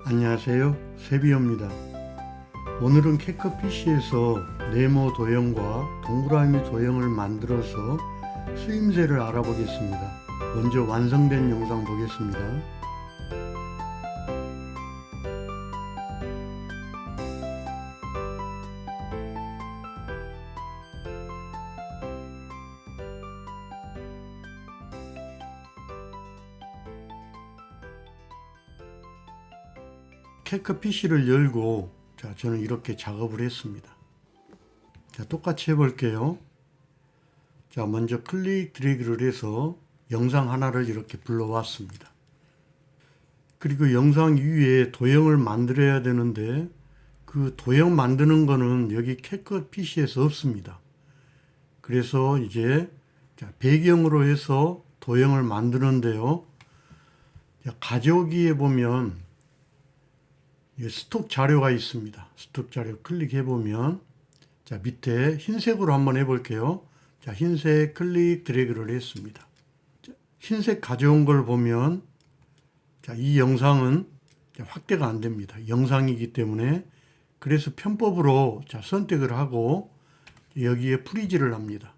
안녕하세요, 세비오입니다. 오늘은 캣컷 PC에서 네모 도형과 동그라미 도형을 만들어서 쓰임새를 알아보겠습니다. 먼저 완성된 영상 보겠습니다. 캣컷 PC를 열고 저는 이렇게 작업을 했습니다. 똑같이 해볼게요. 먼저 클릭 드래그를 해서 영상 하나를 이렇게 불러왔습니다. 그리고 영상 위에 도형을 만들어야 되는데 그 도형 만드는 거는 여기 캣컷 PC에서 없습니다. 그래서 이제 배경으로 해서 도형을 만드는데요. 가져오기에 보면 스톡 자료가 있습니다. 스톡 자료 클릭해 보면 밑에 흰색으로 한번 해볼게요. 흰색 클릭 드래그를 했습니다. 흰색 가져온 걸 보면 이 영상은 확대가 안 됩니다. 영상이기 때문에 그래서 편법으로 선택을 하고 여기에 프리즈를 합니다.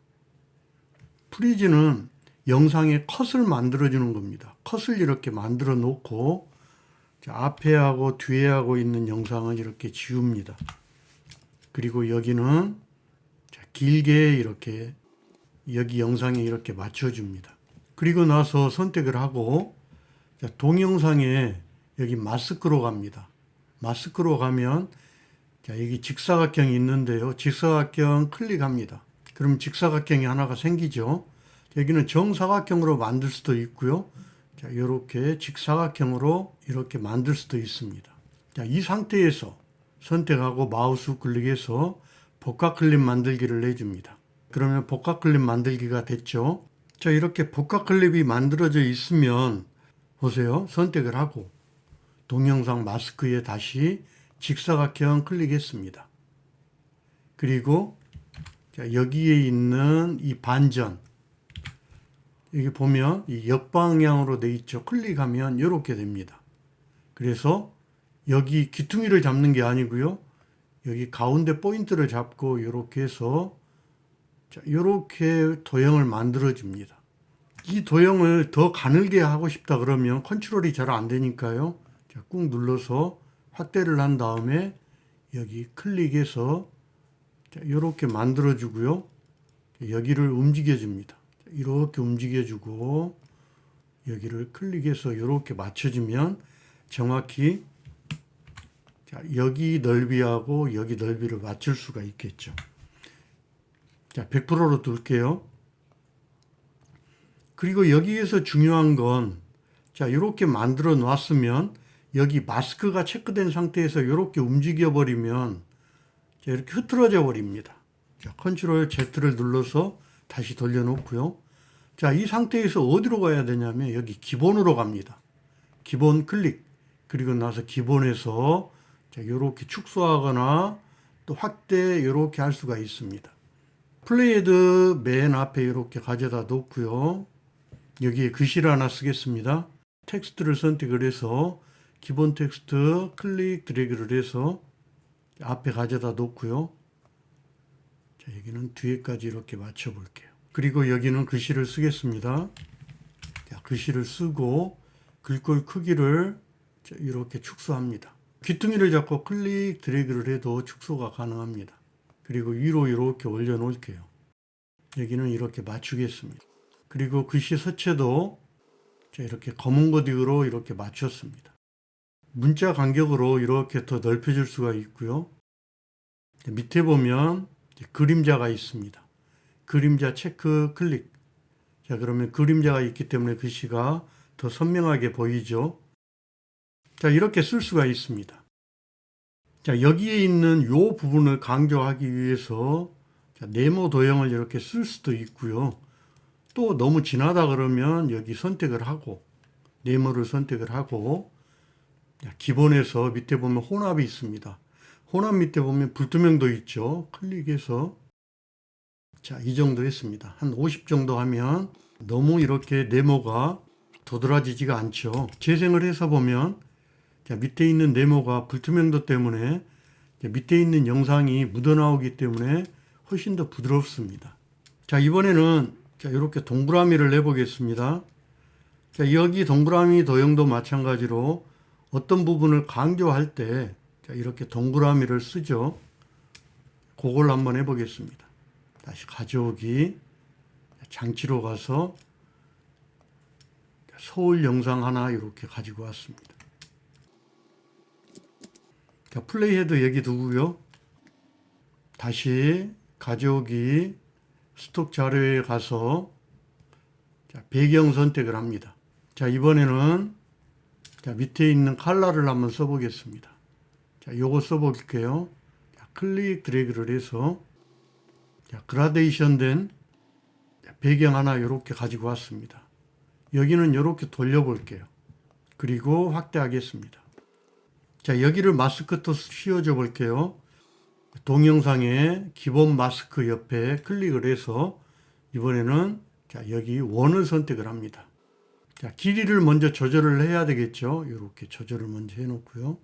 프리즈는 영상의 컷을 만들어 주는 겁니다. 컷을 이렇게 만들어 놓고 앞에 하고 뒤에 하고 있는 영상은 이렇게 지웁니다. 그리고 여기는 길게 이렇게 여기 영상에 이렇게 맞춰줍니다. 그리고 나서 선택을 하고 동영상에 여기 마스크로 갑니다. 마스크로 가면 여기 직사각형이 있는데요. 직사각형 클릭합니다. 그럼 직사각형이 하나가 생기죠. 여기는 정사각형으로 만들 수도 있고요. 이렇게 직사각형으로 이렇게 만들 수도 있습니다. 이 상태에서 선택하고 마우스 클릭해서 복합 클립 만들기를 해줍니다. 그러면 복합 클립 만들기가 됐죠. 이렇게 복합 클립이 만들어져 있으면 보세요. 선택을 하고 동영상 마스크에 다시 직사각형 클릭했습니다. 그리고 여기에 있는 이 반전, 여기 보면 이 역방향으로 돼 있죠. 클릭하면 이렇게 됩니다. 그래서 여기 귀퉁이를 잡는 게 아니고요. 여기 가운데 포인트를 잡고 이렇게 해서 이렇게 도형을 만들어 줍니다. 이 도형을 더 가늘게 하고 싶다 그러면 컨트롤이 잘 안 되니까요. 꾹 눌러서 확대를 한 다음에 여기 클릭해서 이렇게 만들어 주고요. 여기를 움직여 줍니다. 이렇게 움직여주고 여기를 클릭해서 이렇게 맞춰주면 정확히 여기 넓이하고 여기 넓이를 맞출 수가 있겠죠. 100%로 둘게요. 그리고 여기에서 중요한 건 이렇게 만들어 놨으면 여기 마스크가 체크된 상태에서 이렇게 움직여 버리면 이렇게 흐트러져 버립니다. 컨트롤 Z를 눌러서 다시 돌려놓고요. 이 상태에서 어디로 가야 되냐면 여기 기본으로 갑니다. 기본 클릭. 그리고 나서 기본에서 이렇게 축소하거나 또 확대 이렇게 할 수가 있습니다. 플레이헤드 맨 앞에 이렇게 가져다 놓고요. 여기에 글씨를 하나 쓰겠습니다. 텍스트를 선택을 해서 기본 텍스트 클릭 드래그를 해서 앞에 가져다 놓고요. 여기는 뒤에까지 이렇게 맞춰 볼게요. 그리고 여기는 글씨를 쓰겠습니다. 글씨를 쓰고 글꼴 크기를 이렇게 축소합니다. 귀퉁이를 잡고 클릭 드래그를 해도 축소가 가능합니다. 그리고 위로 이렇게 올려 놓을게요. 여기는 이렇게 맞추겠습니다. 그리고 글씨 서체도 이렇게 검은 거디로 이렇게 맞췄습니다. 문자 간격으로 이렇게 더 넓혀줄 수가 있고요. 밑에 보면 그림자가 있습니다. 그림자 체크 클릭. 그러면 그림자가 있기 때문에 글씨가 더 선명하게 보이죠. 이렇게 쓸 수가 있습니다. 여기에 있는 이 부분을 강조하기 위해서 네모 도형을 이렇게 쓸 수도 있고요. 또 너무 진하다 그러면 여기 선택을 하고 네모를 선택을 하고 기본에서 밑에 보면 혼합이 있습니다. 혼합 밑에 보면 불투명도 있죠. 클릭해서 이 정도 했습니다. 한 50 정도 하면 너무 이렇게 네모가 도드라지지가 않죠. 재생을 해서 보면 자, 밑에 있는 네모가 불투명도 때문에 밑에 있는 영상이 묻어나오기 때문에 훨씬 더 부드럽습니다. 자, 이번에는 자, 이렇게 동그라미를 내보겠습니다. 자, 여기 동그라미 도형도 마찬가지로 어떤 부분을 강조할 때 자, 이렇게 동그라미를 쓰죠. 그걸 한번 해보겠습니다. 다시 가져오기, 장치로 가서 서울 영상 하나 이렇게 가지고 왔습니다. 자, 플레이헤드 여기 두고요. 다시 가져오기, 스톡 자료에 가서 자, 배경 선택을 합니다. 자, 이번에는 자, 밑에 있는 컬러를 한번 써보겠습니다. 자, 요거 써볼게요. 자, 클릭 드래그를 해서 자, 그라데이션 된 배경 하나 이렇게 가지고 왔습니다. 여기는 이렇게 돌려볼게요. 그리고 확대하겠습니다. 자, 여기를 마스크 또 씌워줘 볼게요. 동영상의 기본 마스크 옆에 클릭을 해서 이번에는 자, 여기 원을 선택을 합니다. 자, 길이를 먼저 조절을 해야 되겠죠. 이렇게 조절을 먼저 해놓고요.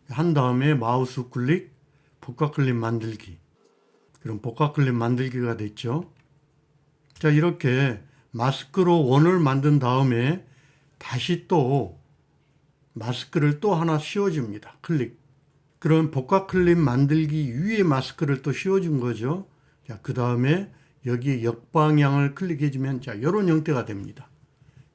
한 다음에 마우스 클릭, 복각 클립 만들기. 그럼 복각 클립 만들기가 됐죠. 자, 이렇게 마스크로 원을 만든 다음에 다시 또 마스크를 또 하나 씌워줍니다. 클릭. 그럼 복각 클립 만들기 위에 마스크를 또 씌워준 거죠. 자, 그 다음에 여기 역방향을 클릭해주면 자, 이런 형태가 됩니다.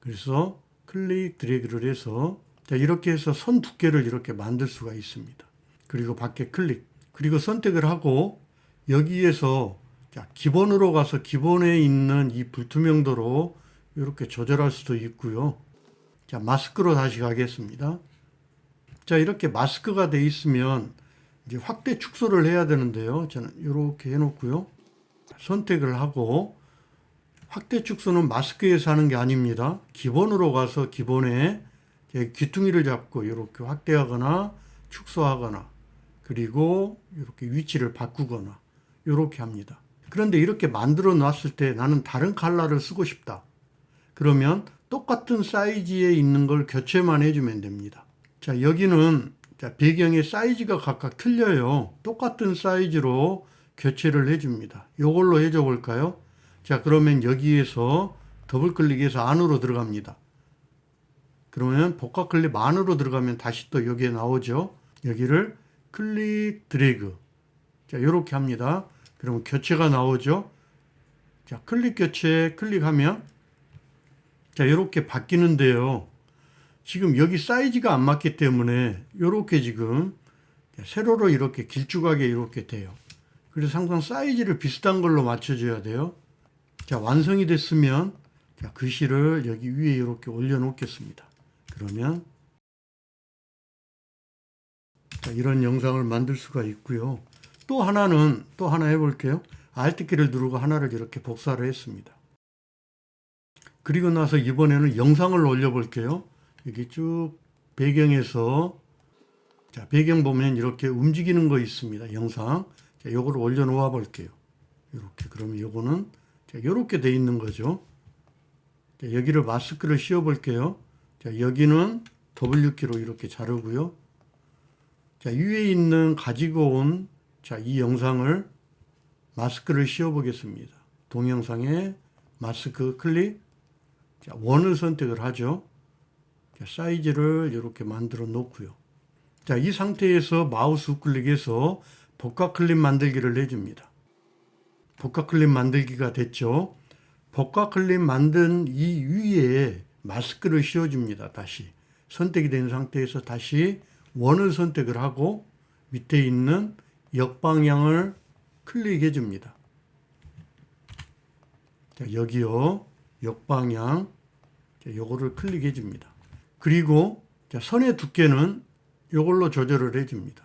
그래서 클릭 드래그를 해서 자, 이렇게 해서 선 두께를 이렇게 만들 수가 있습니다. 그리고 밖에 클릭. 그리고 선택을 하고 여기에서 자, 기본으로 가서 기본에 있는 이 불투명도로 이렇게 조절할 수도 있고요. 자, 마스크로 다시 가겠습니다. 자, 이렇게 마스크가 돼 있으면 이제 확대 축소를 해야 되는데요. 저는 이렇게 해놓고요. 선택을 하고 확대 축소는 마스크에서 하는 게 아닙니다. 기본으로 가서 기본에 귀퉁이를 잡고 이렇게 확대하거나 축소하거나 그리고 이렇게 위치를 바꾸거나 이렇게 합니다. 그런데 이렇게 만들어 놨을 때 나는 다른 컬러를 쓰고 싶다. 그러면 똑같은 사이즈에 있는 걸 교체만 해주면 됩니다. 자, 여기는 자, 배경의 사이즈가 각각 틀려요. 똑같은 사이즈로 교체를 해줍니다. 이걸로 해줘 볼까요? 자, 그러면 여기에서 더블 클릭해서 안으로 들어갑니다. 그러면 복각 클릭 안으로 들어가면 다시 또 여기에 나오죠. 여기를 클릭 드래그. 자, 이렇게 합니다. 그러면 교체가 나오죠. 자, 클릭 교체 클릭하면 자, 이렇게 바뀌는데요. 지금 여기 사이즈가 안 맞기 때문에 이렇게 지금 세로로 이렇게 길쭉하게 이렇게 돼요. 그래서 항상 사이즈를 비슷한 걸로 맞춰줘야 돼요. 자, 완성이 됐으면 자, 글씨를 여기 위에 이렇게 올려놓겠습니다. 그러면 자, 이런 영상을 만들 수가 있고요. 또 하나 해볼게요. Alt키를 누르고 하나를 이렇게 복사를 했습니다. 그리고 나서 이번에는 영상을 올려볼게요. 여기 쭉 배경에서 자, 배경 보면 이렇게 움직이는 거 있습니다. 영상. 자, 요거를 올려놓아 볼게요. 이렇게. 그러면 요거는 자, 요렇게 돼 있는 거죠. 자, 여기를 마스크를 씌워 볼게요. 자, 여기는 W키로 이렇게 자르고요. 자, 위에 있는 가지고 온 자, 이 영상을 마스크를 씌워 보겠습니다. 동영상에 마스크 클릭. 자, 원을 선택을 하죠. 자, 사이즈를 이렇게 만들어 놓고요. 자, 이 상태에서 마우스 우클릭해서 복각 클립 만들기를 해줍니다. 복각 클립 만들기가 됐죠. 복각 클립 만든 이 위에 마스크를 씌워줍니다. 다시 선택이 된 상태에서 다시 원을 선택을 하고 밑에 있는 역방향을 클릭해 줍니다. 자, 여기요. 역방향. 자, 요거를 클릭해 줍니다. 그리고 자, 선의 두께는 요걸로 조절을 해 줍니다.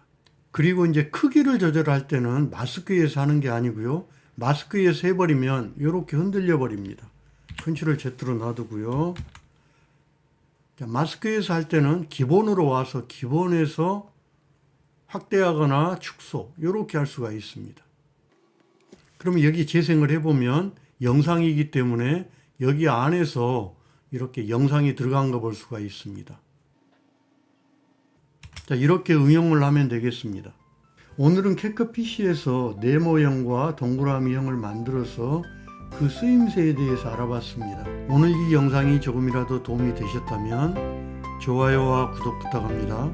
그리고 이제 크기를 조절할 때는 마스크에서 하는 게 아니고요. 마스크에서 해버리면 이렇게 흔들려 버립니다. 컨트롤 Z로 놔두고요. 자, 마스크에서 할 때는 기본으로 와서 기본에서 확대하거나 축소 이렇게 할 수가 있습니다. 그러면 여기 재생을 해보면 영상이기 때문에 여기 안에서 이렇게 영상이 들어간 거 볼 수가 있습니다. 자, 이렇게 응용을 하면 되겠습니다. 오늘은 캐커 PC에서 네모형과 동그라미형을 만들어서 그 쓰임새에 대해서 알아봤습니다. 오늘 이 영상이 조금이라도 도움이 되셨다면 좋아요와 구독 부탁합니다.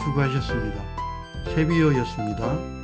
수고하셨습니다. 세비어였습니다.